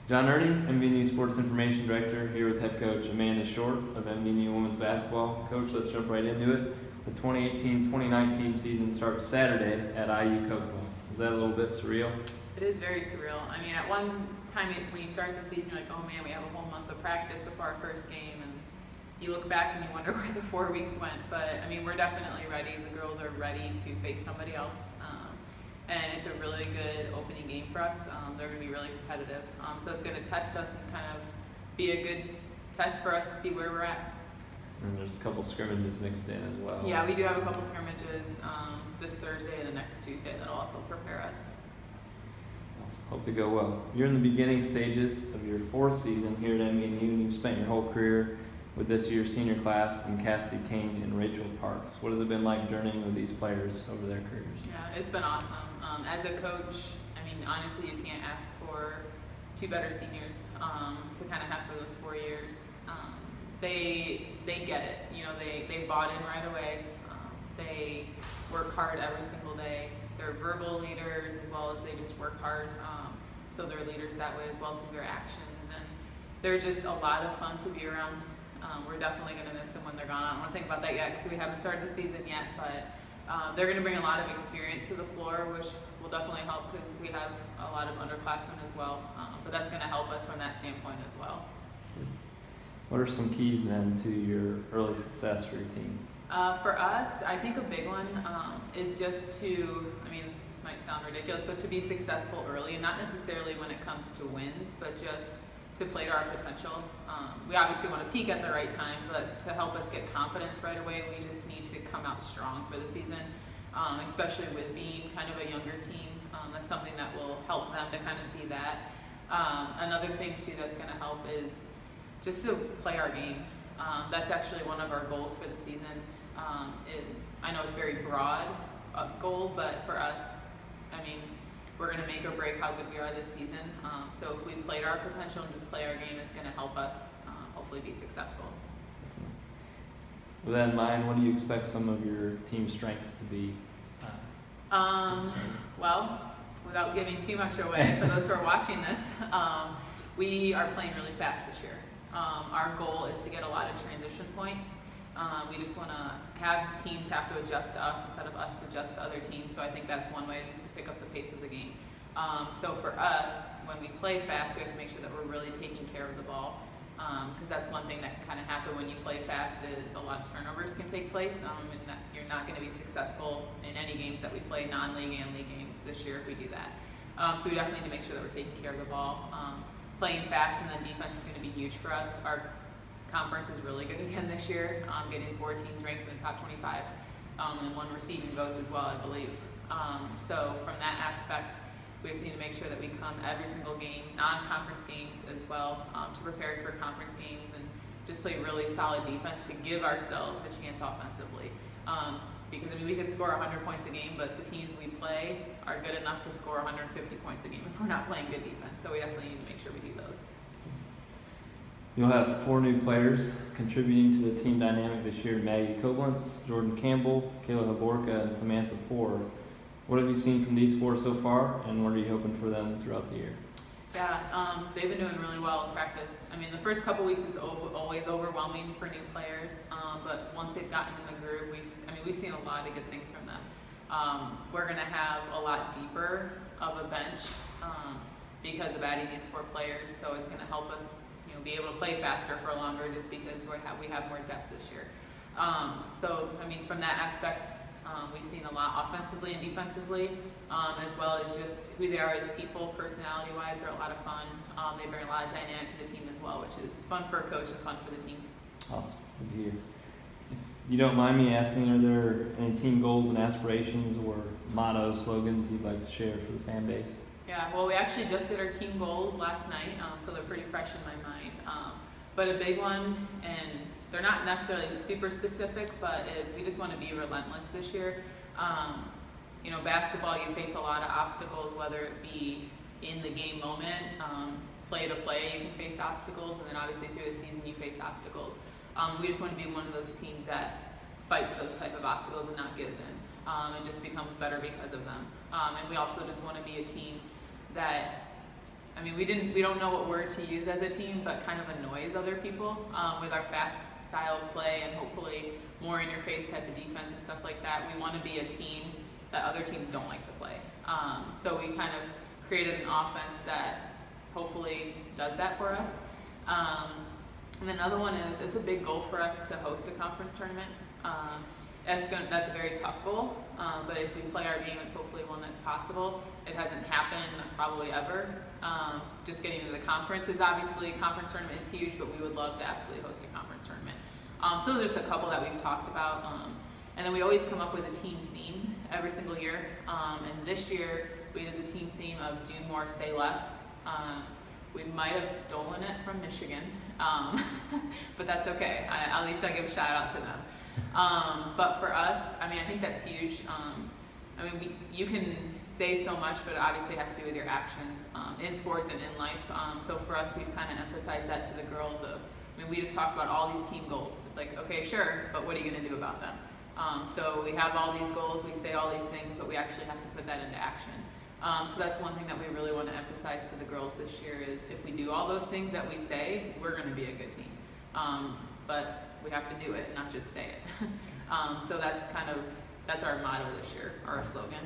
John Erdy, MVNU Sports Information Director, here with head coach Amanda Short of MVNU Women's Basketball. Coach, let's jump right into it. The 2018-2019 season starts Saturday at IU Kokomo. Is that a little bit surreal? It is very surreal. I mean, at one time when you start the season, you're like, oh man, we have a whole month of practice before our first game, and you look back and you wonder where the 4 weeks went. But I mean, we're definitely ready. The girls are ready to face somebody else. And it's a really good opening game for us. They're going to be really competitive. So it's going to test us and kind of be a good test for us to see where we're at. And there's a couple scrimmages mixed in as well. Yeah, we do have a couple scrimmages this Thursday and the next Tuesday that'll also prepare us. Hope to go well. You're in the beginning stages of your fourth season here at MVNU, and you've spent your whole career with this year's senior class in Cassidy Kane and Rachel Parks. What has it been like journeying with these players over their careers? Yeah, it's been awesome. As a coach, I mean, honestly, you can't ask for two better seniors to kind of have for those 4 years. They get it. You know, they bought in right away. They work hard every single day. They're verbal leaders as well as they just work hard. So they're leaders that way as well through their actions. And they're just a lot of fun to be around. We're definitely going to miss them when they're gone. I don't want to think about that yet because we haven't started the season yet, but they're going to bring a lot of experience to the floor, which will definitely help because we have a lot of underclassmen as well. But that's going to help us from that standpoint as well. What are some keys then to your early success for your team? For us, I think a big one is just to, I mean, this might sound ridiculous, but to be successful early, and not necessarily when it comes to wins, but just to play to our potential. We obviously want to peak at the right time, but to help us get confidence right away, we just need to come out strong for the season, especially with being kind of a younger team. That's something that will help them to kind of see that. Another thing, too, that's going to help is just to play our game. That's actually one of our goals for the season. I know it's very broad goal, but for us, I mean, we're going to make or break how good we are this season. So if we play to our potential and just play our game, it's going to help us hopefully be successful. With that in mind, what do you expect some of your team strengths to be? Well, without giving too much away for those who are watching this, we are playing really fast this year. Our goal is to get a lot of transition points. We just want to have teams have to adjust to us instead of us to adjust to other teams. So I think that's one way, just to pick up the pace of the game. So for us, when we play fast, we have to make sure that we're really taking care of the ball. Because that's one thing that can kind of happen when you play fast is a lot of turnovers can take place. And that you're not going to be successful in any games that we play, non-league and league games this year if we do that. So we definitely need to make sure that we're taking care of the ball. Playing fast and then defense is going to be huge for us. Our conference is really good again this year, getting 4 teams ranked in the top 25, and 1 receiving votes as well, I believe. So from that aspect, we just need to make sure that we come every single game, non-conference games as well, to prepare us for conference games and just play really solid defense to give ourselves a chance offensively. Because, I mean, we could score 100 points a game, but the teams we play are good enough to score 150 points a game if we're not playing good defense. So we definitely need to make sure we do those. You'll have 4 new players contributing to the team dynamic this year: Maggie Koblenz, Jordan Campbell, Kayla Haborka, and Samantha Poor. What have you seen from these 4 so far, and what are you hoping for them throughout the year? Yeah, they've been doing really well in practice. I mean, the first couple weeks is always overwhelming for new players, but once they've gotten in the groove, we've seen a lot of good things from them. We're going to have a lot deeper of a bench because of adding these 4 players, so it's going to help us, be able to play faster for longer just because we have more depth this year. So, I mean, from that aspect, we've seen a lot offensively and defensively, as well as just who they are as people, personality-wise. They're a lot of fun. They bring a lot of dynamic to the team as well, which is fun for a coach and fun for the team. Awesome. Good to hear. If you don't mind me asking, are there any team goals and aspirations or mottos, slogans you'd like to share for the fan base? Yeah, well, we actually just did our team goals last night, so they're pretty fresh in my mind. But a big one, and they're not necessarily super specific, but is we just want to be relentless this year. Basketball, you face a lot of obstacles, whether it be in the game moment, play to play, you can face obstacles, and then obviously through the season you face obstacles. We just want to be one of those teams that fights those type of obstacles and not gives in, and just becomes better because of them. And we also just want to be a team that I mean, we don't know what word to use as a team, but kind of annoys other people with our fast style of play and hopefully more in your face type of defense and stuff like that. We want to be a team that other teams don't like to play. So we kind of created an offense that hopefully does that for us. And then another one is, it's a big goal for us to host a conference tournament. That's a very tough goal, but if we play our game, it's hopefully one that's possible. It hasn't happened probably ever. Just getting into the conference is obviously, conference tournament is huge, but we would love to absolutely host a conference tournament. So there's just a couple that we've talked about. And then we always come up with a team theme every single year. And this year, we did the team theme of do more, say less. We might have stolen it from Michigan, but that's okay. At least I give a shout out to them. But for us, I mean, I think that's huge. I mean, you can say so much, but it obviously has to do with your actions in sports and in life. So for us, we've kind of emphasized that to the girls of, I mean, we just talked about all these team goals. It's like, okay, sure, but what are you going to do about them? So we have all these goals, we say all these things, but we actually have to put that into action. So that's one thing that we really want to emphasize to the girls this year is if we do all those things that we say, we're going to be a good team. But we have to do it, not just say it. So that's our motto this year, or our slogan.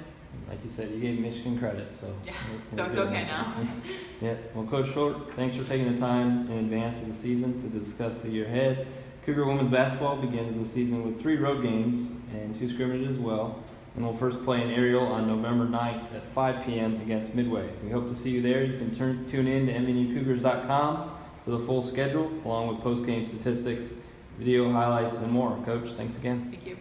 Like you said, you gave Michigan credit, so. Yeah, so it's okay now. Yeah, well, Coach Short, thanks for taking the time in advance of the season to discuss the year ahead. Cougar women's basketball begins the season with 3 road games and 2 scrimmages as well. And we'll first play in Ariel on November 9th at 5 p.m. against Midway. We hope to see you there. You can tune in to MVNUCougars.com for the full schedule, along with post-game statistics, video highlights, and more. Coach, thanks again. Thank you.